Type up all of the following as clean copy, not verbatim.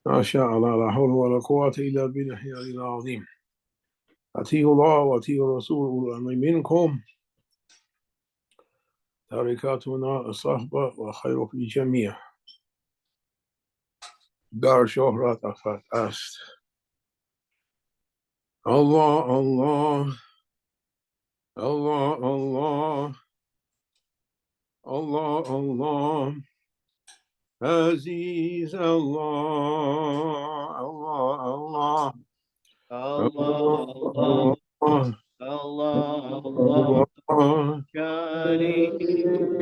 ما شاء الله لا حول ولا قوة إلا بالله العلي العظيم. أطيعوا الله وأطيعوا الرسول أولي الأمر منكم. تركاتنا الصحبة وخير في الجميع. در شهرت افت است. الله الله الله الله الله الله عزیز الله الله الله Allah, الله Allah, Allah, الله Kareem,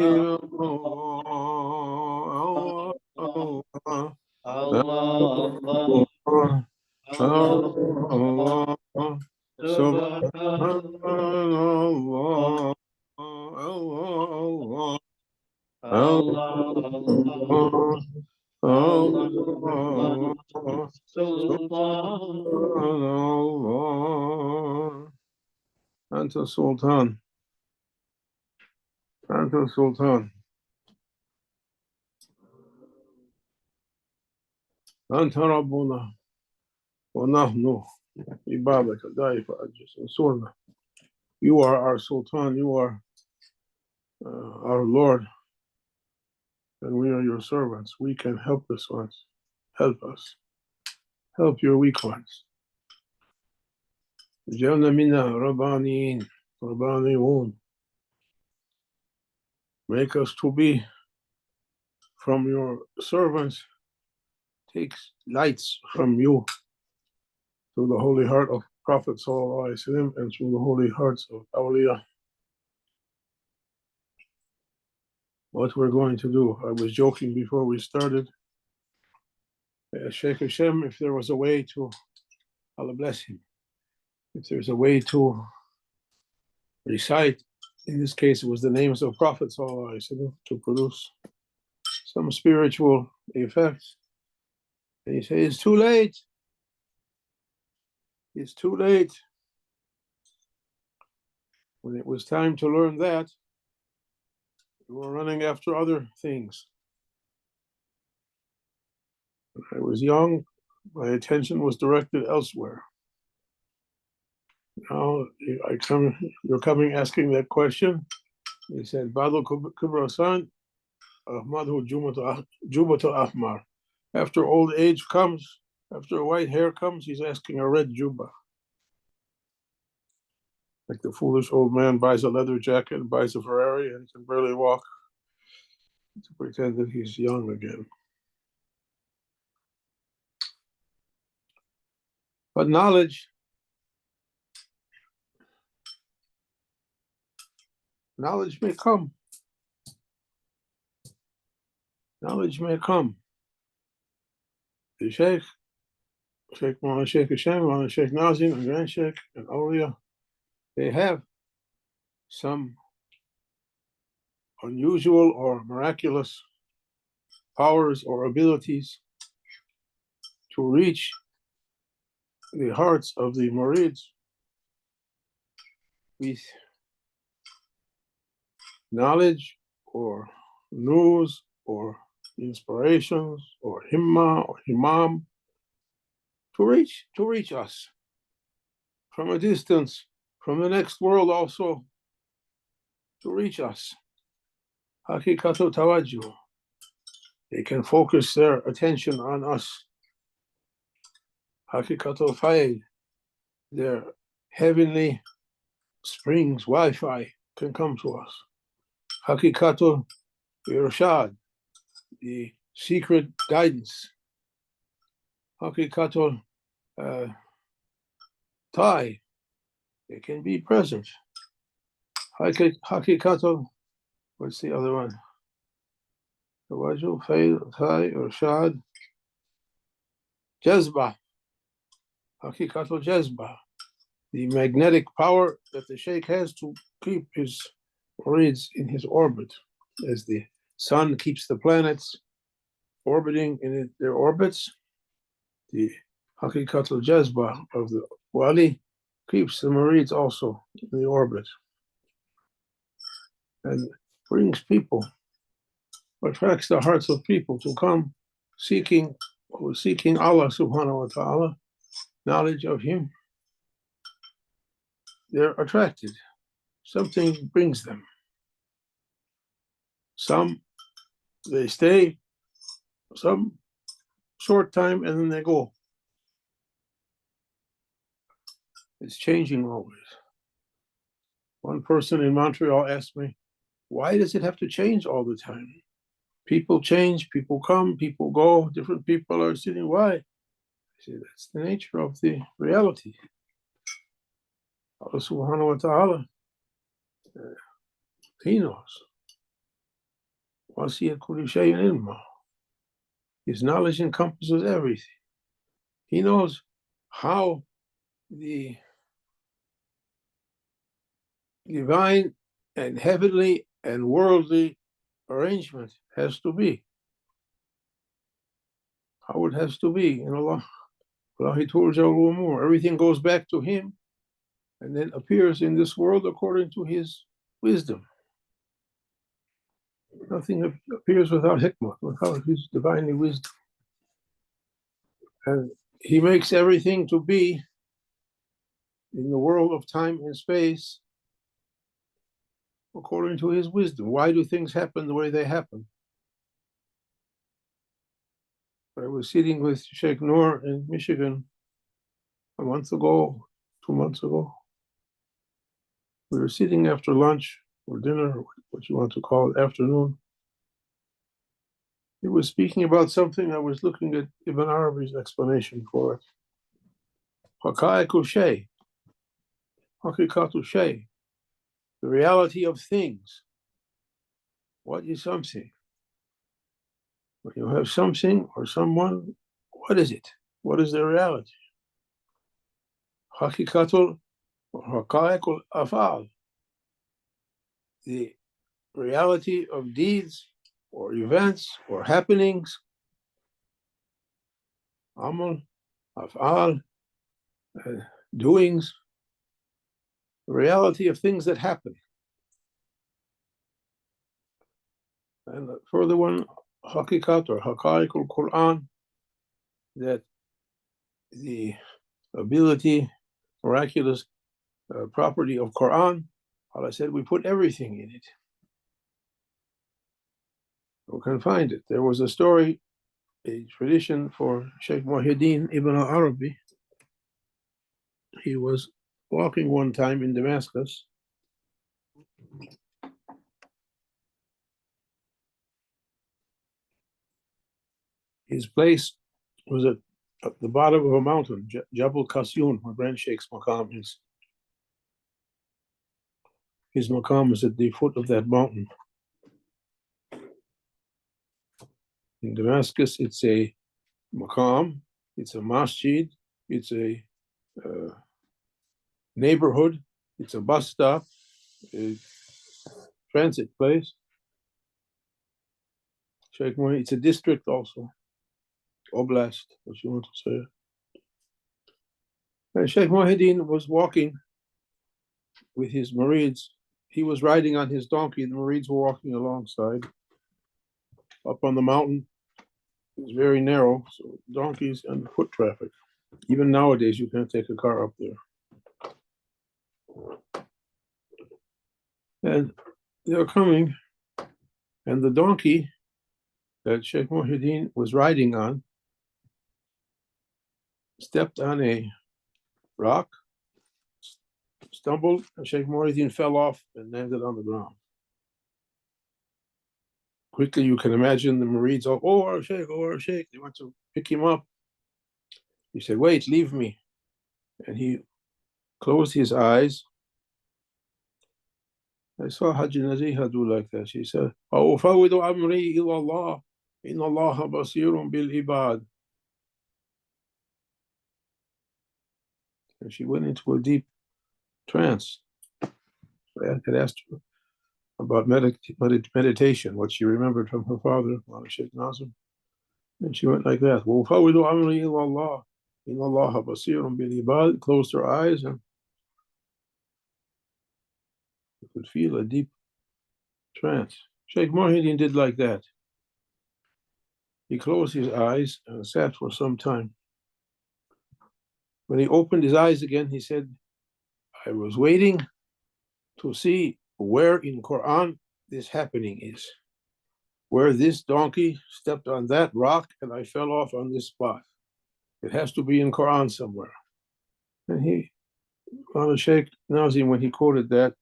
الله الله Allah, الله Allah, الله سبحان الله الله Allah, الله Allah, الله Sultan, سبحان الله. أنت السلطان أنت السلطان أنت ربنا ونحن عبادك ضعيف أجلس انصرنا. You are our Sultan, you are our Lord, and we are your servants. We can help this ones. Help us. Help your weak ones. اجعلنا منا ربانيين ربانيون. Make us to be from your servants. Take lights from you through the holy heart of Prophet ﷺ and through the holy hearts of awliya. What we're going to do, I was joking before we started. Shaykh Hashem, if there was a way to, Allah bless him, if there's a way to recite, in this case it was the names of Prophet ﷺ, to produce some spiritual effects. And he said, it's too late. It's too late. When it was time to learn that, we were running after other things. When I was young, my attention was directed elsewhere. Now you're coming asking that question. He said, Badu Kubrasan, Ahmadu Jubatul Ahmar. After old age comes, after white hair comes, he's asking a red juba. Like the foolish old man buys a leather jacket and buys a Ferrari and can barely walk to pretend that he's young again. But knowledge may come. Knowledge may come. The Sheikh Maulana Sheikh Hashem, Maulana Sheikh Nazim, and Grand Sheikh, and Awliya, they have some unusual or miraculous powers or abilities to reach the hearts of the murids with knowledge or news or inspirations or himma or himam to reach us from a distance, from the next world also, to reach us. Hakikatu tawajjuh. They can focus their attention on us. Hakikatu fayd. Their heavenly springs, Wi-Fi, can come to us. Hakikatu irshad. The secret guidance. Hakikatu Thai, it can be present. Hakikatu, what's the other one? Tawajjuh, Fayd, Thai, Irshad, Jazba. Hakikatu Jazba. The magnetic power that the Sheikh has to keep his murids in his orbit, as the sun keeps the planets orbiting in their orbits. The Hakikatul Jazba of the Wali keeps the murids also in the orbit and brings people, attracts the hearts of people to come seeking who are seeking Allah subhanahu wa ta'ala, knowledge of Him, they're attracted. Something brings them. Some, they stay some short time and then they go. It's changing always. One person in Montreal asked me, why does it have to change all the time? People change, people come, people go, different people are sitting. Why? I say, that's the nature of the reality. Allah subhanahu wa ta'ala, He knows. وَسِعَ كُلِّ شَيْءٍ عِلْمًا. His knowledge encompasses everything. He knows how the divine and heavenly and worldly arrangement has to be. How it has to be in Allah. Everything goes back to Him and then appears in this world according to His wisdom. Nothing appears without hikmah, without His divinely wisdom. And He makes everything to be in the world of time and space according to His wisdom. Why do things happen the way they happen? I was sitting with Sheikh Noor in Michigan a month ago, 2 months ago. We were sitting after lunch or dinner, or what you want to call it, afternoon. He was speaking about something. I was looking at Ibn Arabi's explanation for it. Haqa'iqu shay, haqiqatu shay, the reality of things. What is something? When you have something or someone, what is it? What is the reality? Haqiqatul or haqa'iqul afal, the reality of deeds or events or happenings. Amal, afal, doings, the reality of things that happen. And the further one, haqiqat or haqa'iqul Quran, that the ability, miraculous property of Quran, Allah said, we put everything in it. We can find it. There was a story, a tradition for Shaykh Muhyiddin Ibn al-Arabi. He was walking one time in Damascus. His place was at the bottom of a mountain, Jabal Qasyun, where Grand Sheikh's maqam is. His maqam is at the foot of that mountain. In Damascus, it's a maqam, it's a masjid, it's a neighborhood, it's a bus stop, a transit place. Sheikh Muhyiddin, it's a district also, oblast, what you want to say. And Sheikh Muhyiddin was walking with his murids. He was riding on his donkey, and the murids were walking alongside. Up on the mountain, it was very narrow, so donkeys and foot traffic. Even nowadays, you can't take a car up there. And they're coming, and the donkey that Sheikh Muhyiddin was riding on stepped on a rock, stumbled, and Sheikh Muhyiddin fell off and landed on the ground. Quickly, you can imagine the murids, oh, our Sheikh, they went to pick him up. He said, wait, leave me. And he closed his eyes. I saw Haji Naziha do like that. She said, أَوْفَوِّضُ أَمْرِي إِلَى اللَّهِ إِنَّ اللَّهَ بَصِيرٌ بِالْعِبَادِ. And she went into a deep trance. I had asked her about meditation, what she remembered from her father, Sheikh Nazim. And she went like that. وَأُفَوِّضُ أَمْرِي إِلَى اللَّهِ إِنَّ اللَّهَ بَصِيرٌ بِالْعِبَادِ. Closed her eyes, and you could feel a deep trance. Sheikh Muhyiddin did like that. He closed his eyes and sat for some time. When he opened his eyes again, he said, I was waiting to see where in Quran this happening is, where this donkey stepped on that rock and I fell off on this spot. It has to be in Quran somewhere. And he, on Shaykh Nazim, when he quoted that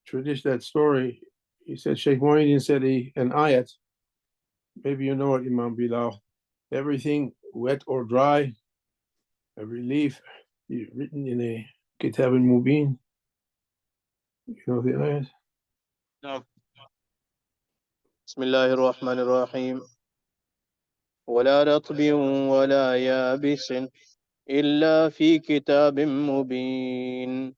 tradition, that story, he said, Shaykh Muhyiddin said an ayat, maybe you know it, Imam Bilal, everything wet or dry, every leaf written in a Kitab al-Mubin. You know the ayat? نعم. بسم الله الرحمن الرحيم ولا رطب ولا يابس إلا في كتاب مبين.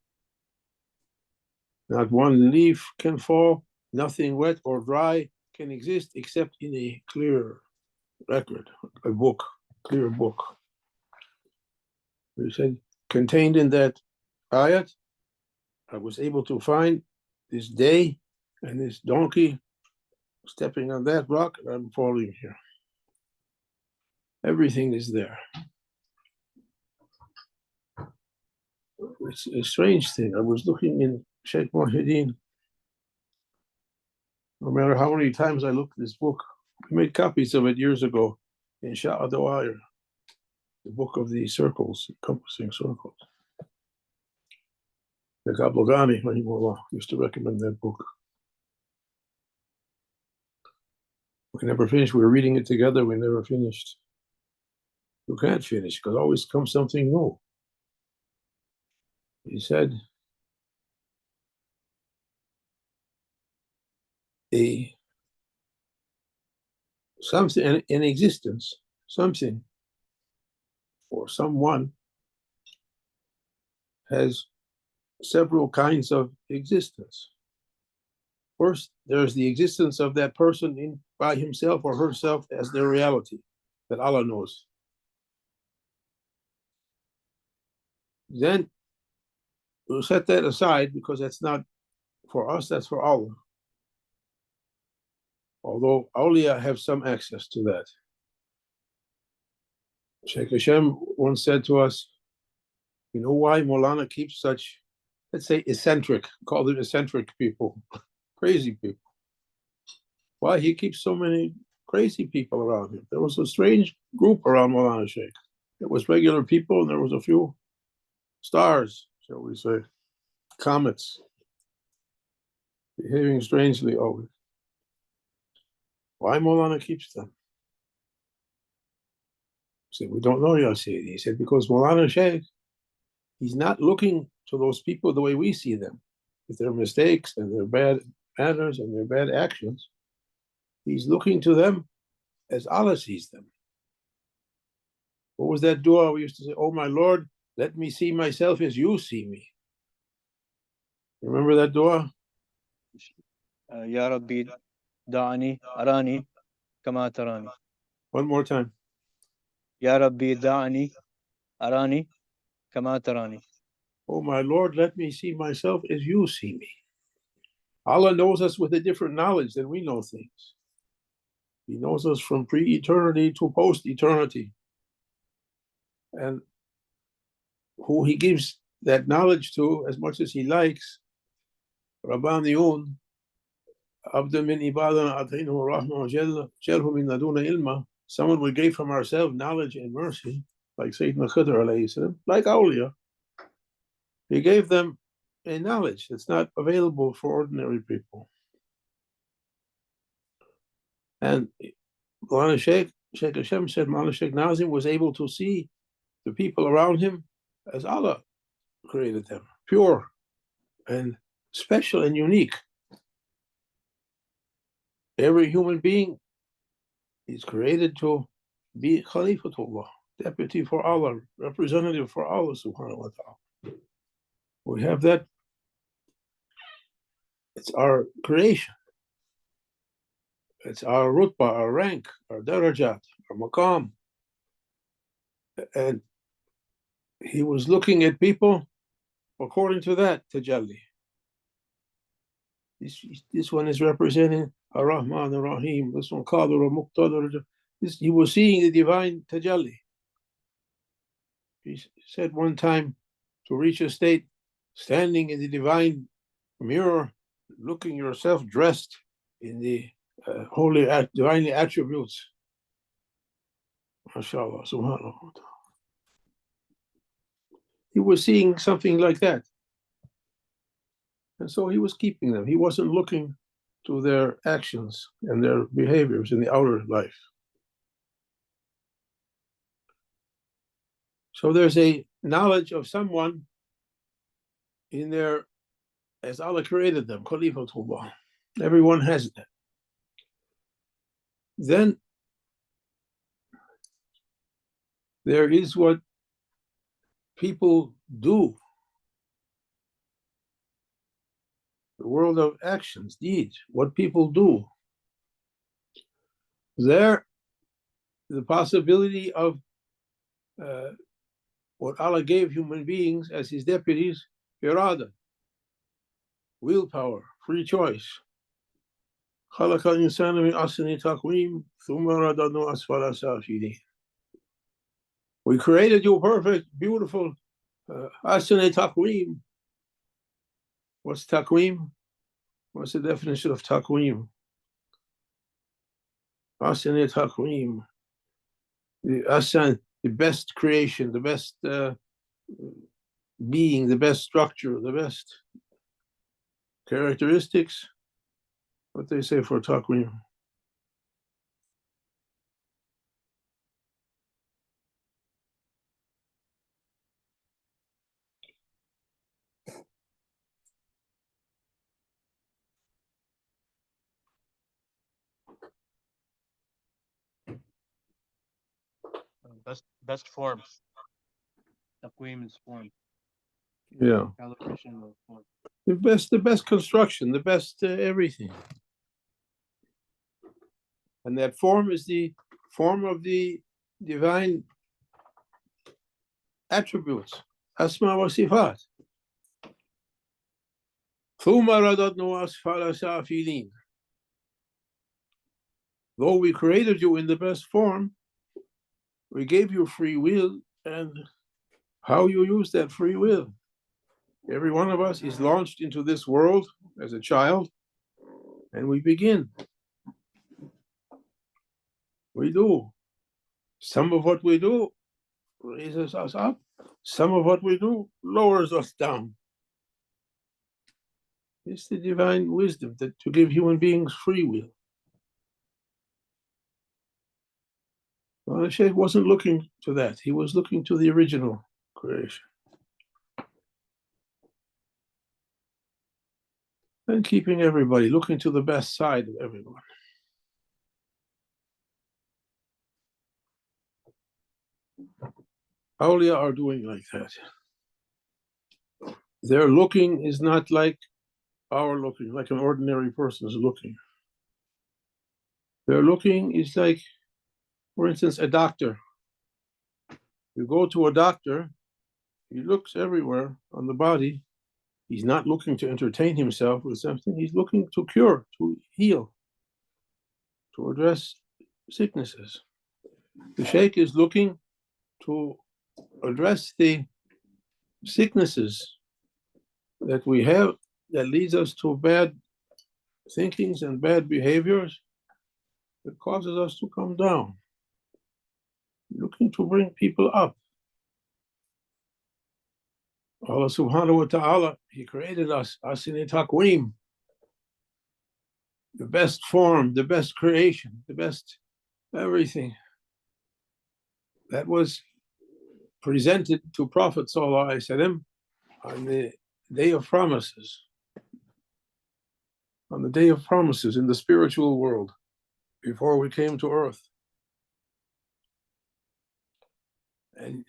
Not one leaf can fall, nothing wet or dry can exist except in a clear record, a book, clear book. He said, contained in that ayat, I was able to find this day and this donkey stepping on that rock, and I'm falling here. Everything is there. It's a strange thing. I was looking in Shaykh Muhyiddin. No matter how many times I looked at this book, we made copies of it years ago in Shah Dawa'ir, the book of the circles, encompassing circles. The Abdul Haqq used to recommend that book. We never finished. We were reading it together. We never finished. You can't finish because always comes something new. He said, something in existence, something or someone has several kinds of existence. First, there's the existence of that person by himself or herself as their reality that Allah knows. Then we'll set that aside because that's not for us, that's for Allah. Although awliya have some access to that. Shaykh Hashem once said to us, you know why Maulana keeps such, let's say, eccentric, call them eccentric people, crazy people. Why he keeps so many crazy people around him. There was a strange group around Maulana Shaykh. It was regular people and there was a few stars, shall we say, comets, behaving strangely always. Why Maulana keeps them? He said, we don't know, Ya Sayyidi. He said, because Maulana Shaykh, he's not looking to those people the way we see them, with their mistakes and their bad manners and their bad actions. He's looking to them as Allah sees them. What was that dua we used to say? Oh my Lord, let me see myself as you see me. Remember that dua? يا ربي دعني أراني كما تراني. One more time. يا ربي دعني أراني كما تراني. Oh my Lord, let me see myself as you see me. Allah knows us with a different knowledge than we know things. He knows us from pre-eternity to post-eternity. And who he gives that knowledge to as much as he likes, Rabbaniyun, Abdul min ibadana ataynahu rahma jalhu min laduna ilma, someone we gave from ourselves knowledge and mercy, like Sayyidina Khidr alayhi salam, like awliya. He gave them a knowledge that's not available for ordinary people. And Maulana Shaykh Hashem said Maulana Shaykh Nazim was able to see the people around him as Allah created them, pure and special and unique. Every human being is created to be Khalifatullah, deputy for Allah, representative for Allah subhanahu wa ta'ala. We have that. It's our creation. It's our rutbah, our rank, our darajat, our maqam. And he was looking at people according to that tajalli. This one is representing Ar-Rahman Ar-Rahim. This one Qadir Muqtadir. He was seeing the divine tajalli. He said one time, to reach a state, standing in the divine mirror, looking yourself dressed in the holy, divinely attributes. MashaAllah, subhanAllah. He was seeing something like that. And so he was keeping them. He wasn't looking to their actions and their behaviors in the outer life. So there's a knowledge of someone in there as Allah created them, Khalifatullah. Everyone has that. Then there is what people do. The world of actions, deeds, what people do. There, the possibility of what Allah gave human beings as His deputies, irada, willpower, free choice. خلق الإنسان من أحسن تقويم ثم رددناه أسفل سافلين. We created you perfect, beautiful, أحسن تقويم. What's taqweem? What's the definition of taqweem? أحسن تقويم. The best creation, the best being, the best structure, the best characteristics. What they say for taqweem. Best form. Taqweem is form. Yeah. Calibration of form. The best construction, the best everything. And that form is the form of the divine attributes, asma wa sifat. ثُمَّ رَدَدْنَاهُ أَسْفَلَ سَافِلِينَ. Though we created you in the best form, we gave you free will, and how you use that free will. Every one of us is launched into this world as a child, and we begin. We do. Some of what we do raises us up. Some of what we do lowers us down. It's the divine wisdom that to give human beings free will. Well, the Shaykh wasn't looking to that. He was looking to the original creation. And keeping everybody, looking to the best side of everyone. Awliya are doing like that. Their looking is not like our looking, like an ordinary person's looking. Their looking is like, for instance, a doctor. You go to a doctor, he looks everywhere on the body. He's not looking to entertain himself with something. He's looking to cure, to heal, to address sicknesses. The Shaykh is looking to address the sicknesses that we have that leads us to bad thinkings and bad behaviors that causes us to come down. Looking to bring people up. Allah subhanahu wa ta'ala, He created us, in taqweem, the best form, the best creation, the best everything. That was presented to Prophet sallallahu alaihi wasallam on the day of promises. On the day of promises in the spiritual world, before we came to earth. And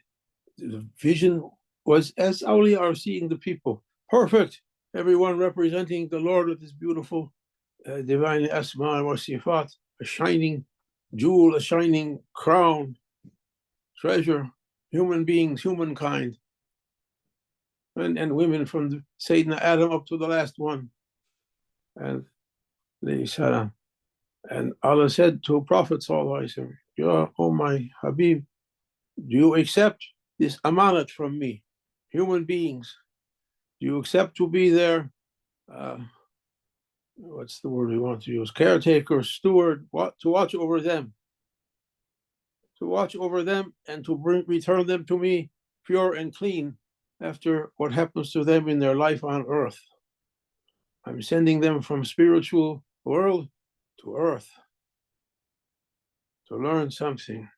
the vision was as awliya are seeing the people, perfect, everyone representing the Lord with His beautiful divine asma wa sifat, a shining jewel, a shining crown, treasure, human beings, humankind, and women from the Sayyidina Adam up to the last one, and And Allah said to Prophet Sallallahu Alaihi Wasallam, "Ya, oh my Habib, do you accept this amanat from me, human beings? Do you accept to be their, what's the word we want to use, caretaker, steward, to watch over them, and to return them to me pure and clean after what happens to them in their life on earth? I'm sending them from spiritual world to earth to learn something.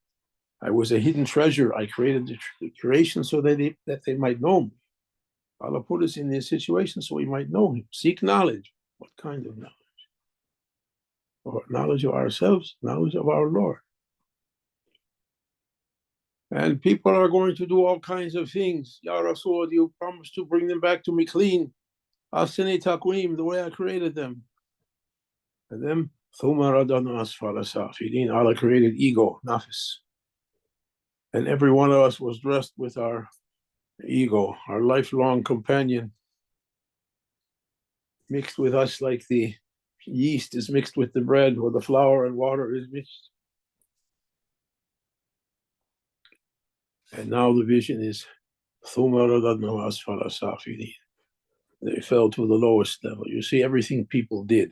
I was a hidden treasure. I created the creation so that they might know me. Allah put us in this situation so we might know Him. Seek knowledge. What kind of knowledge? Or knowledge of ourselves, knowledge of our Lord. And people are going to do all kinds of things. Ya Rasul, you promised to bring them back to me clean. Asini taqweem, the way I created them. And then, thumma radana asfala safilin. Allah created ego, nafs. And every one of us was dressed with our ego, our lifelong companion, mixed with us like the yeast is mixed with the bread, or the flour and water is mixed. And now the vision is, they fell to the lowest level. You see everything people did.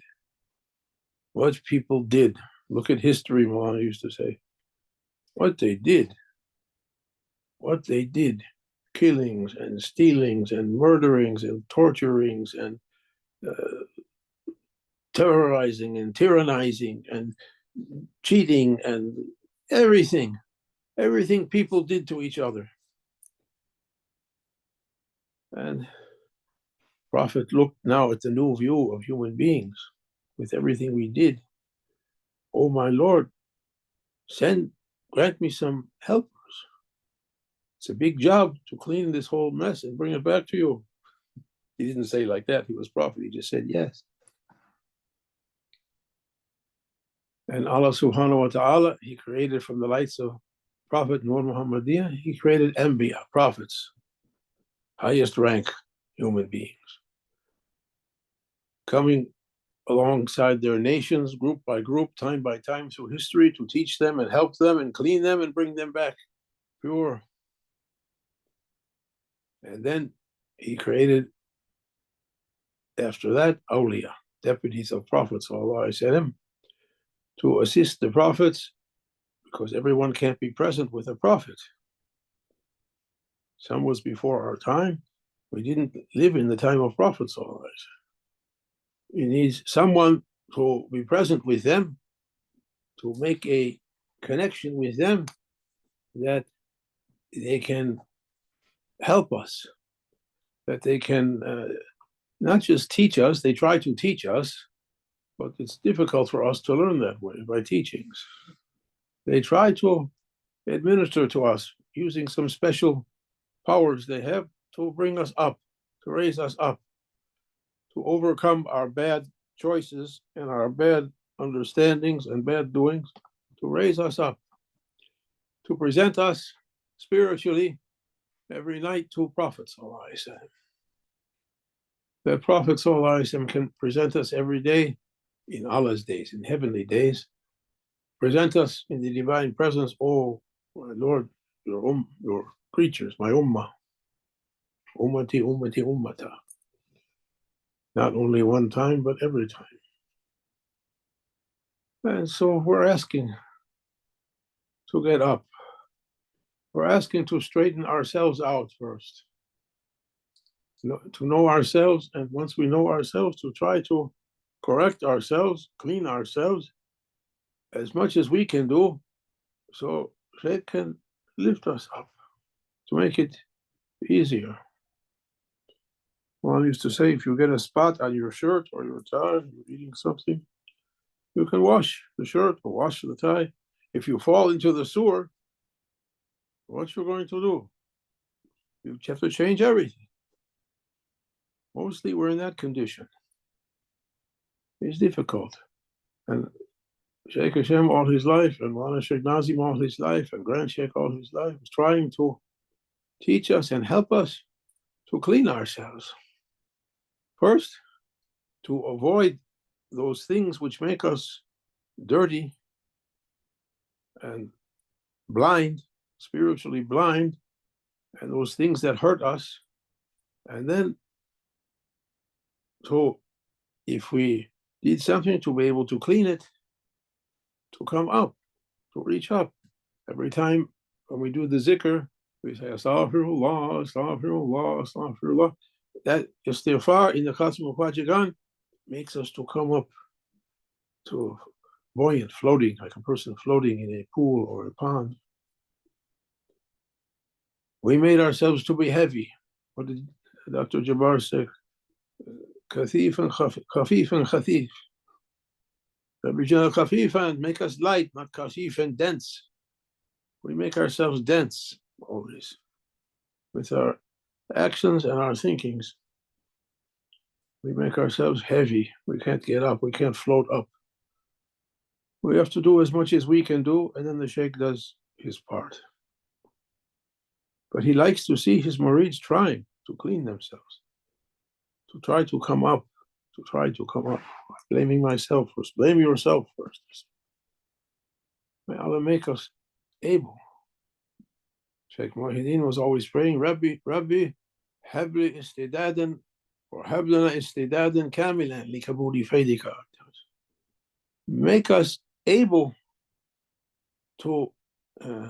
What people did. Look at history, Mulana used to say. What they did. Killings and stealings and murderings and torturings and terrorizing and tyrannizing and cheating and everything people did to each other. And Prophet looked now at the new view of human beings with everything we did. Oh my Lord, grant me some helpers. It's a big job to clean this whole mess and bring it back to you. He didn't say like that. He was Prophet. He just said yes. And Allah subhanahu wa ta'ala, He created from the lights of Prophet Nur Muhammadiyah, He created Anbiya, prophets, highest rank human beings, coming alongside their nations, group by group, time by time, through history, to teach them and help them and clean them and bring them back pure. And then He created, after that, awliya, deputies of prophets, to assist the prophets, because everyone can't be present with a prophet. Some was before our time. We didn't live in the time of prophets. You need someone to be present with them, to make a connection with them, that they can help us, that they can not just teach us. They try to teach us, but it's difficult for us to learn that way by teachings. They try to administer to us using some special powers they have to bring us up, to raise us up, to overcome our bad choices and our bad understandings and bad doings, to raise us up, to present us spiritually every night to Prophet Sallallahu Alaihi Wasallam. That Prophet Sallallahu Alaihi Wasallam can present us every day in Allah's days, in heavenly days, present us in the divine presence. Oh, my Lord, your creatures, my ummah, ummati, ummati, ummata. Not only one time, but every time. And so we're asking to get up. We're asking to straighten ourselves out first, to know ourselves, and once we know ourselves, to try to correct ourselves, clean ourselves as much as we can do, so Shaykh can lift us up, to make it easier. One used to say, if you get a spot on your shirt or your tie, you're eating something, you can wash the shirt or wash the tie. If you fall into the sewer, what you're going to do? You have to change everything. Mostly we're in that condition. It's difficult. And Shaykh Hashem all his life, and Mawlana Shaykh Nazim all his life, and Grand Shaykh all his life, was trying to teach us and help us to clean ourselves. First, to avoid those things which make us dirty and blind, spiritually blind, and those things that hurt us. And then, so if we did something to be able to clean it, to come up, to reach up. Every time when we do the zikr, we say astaghfirullah, astaghfirullah, astaghfirullah. That istighfar in the Khatam al makes us to come up to buoyant, floating, like a person floating in a pool or a pond. We made ourselves to be heavy. What did Dr. Jabbar say? Kathif and khafif. Khafif and make us light, not khafif and dense. We make ourselves dense always with our actions and our thinkings. We make ourselves heavy. We can't get up. We can't float up. We have to do as much as we can do, and then the Shaykh does his part. But he likes to see his murids trying to clean themselves, to try to come up, to try to come up. Blaming myself first. Blame yourself first. May Allah make us able. Shaykh Muhyiddin was always praying, Rabbi, Habli istidadan, or Hablana istidadan kamilan li kabuli faydika. Make us able to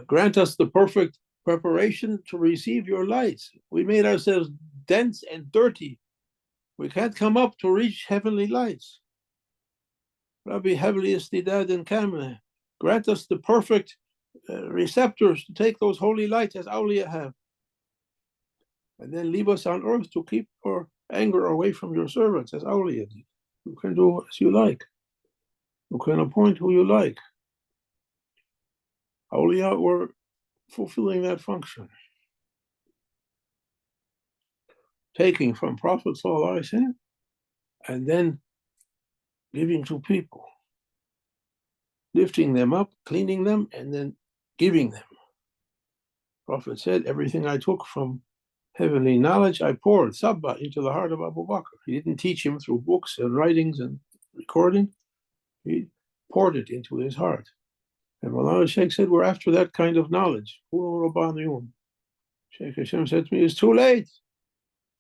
grant us the perfect preparation to receive your lights. We made ourselves dense and dirty. We can't come up to reach heavenly lights. Rabbi Habli istidadan kamilan. Grant us the perfect receptors to take those holy lights as awliya have, and then leave us on earth to keep your anger away from your servants as awliya did. You can do as you like. You can appoint who you like. Awliya were fulfilling that function, taking from Prophet ﷺ and then giving to people, lifting them up, cleaning them, and then giving them. Prophet said, everything I took from heavenly knowledge, I poured suhba into the heart of Abu Bakr. He didn't teach him through books and writings and recording. He poured it into his heart. And Mawlana Shaykh said, we're after that kind of knowledge. Shaykh Hashem said to me, it's too late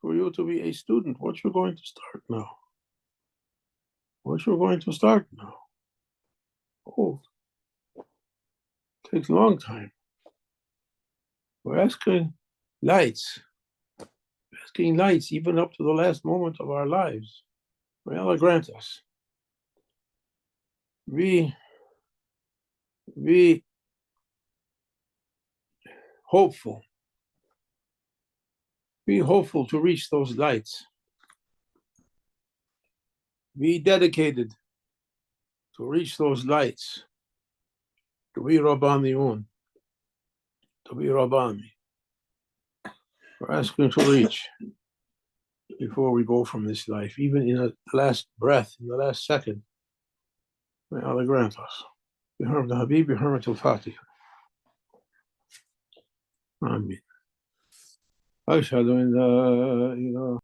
for you to be a student. What you're going to start now? What you're going to start now? Oh, it takes a long time. We're asking lights even up to the last moment of our lives. May Allah grant us. Be hopeful. Be hopeful to reach those lights. Be dedicated to reach those lights. To be Rabbaniyun. To be Rabbani. We're asking to reach before we go from this life, even in the last breath, in the last second. May Allah grant us. بحرمة الحبيب بحرمة الفاتحة. آمين. أشهد أن لا إله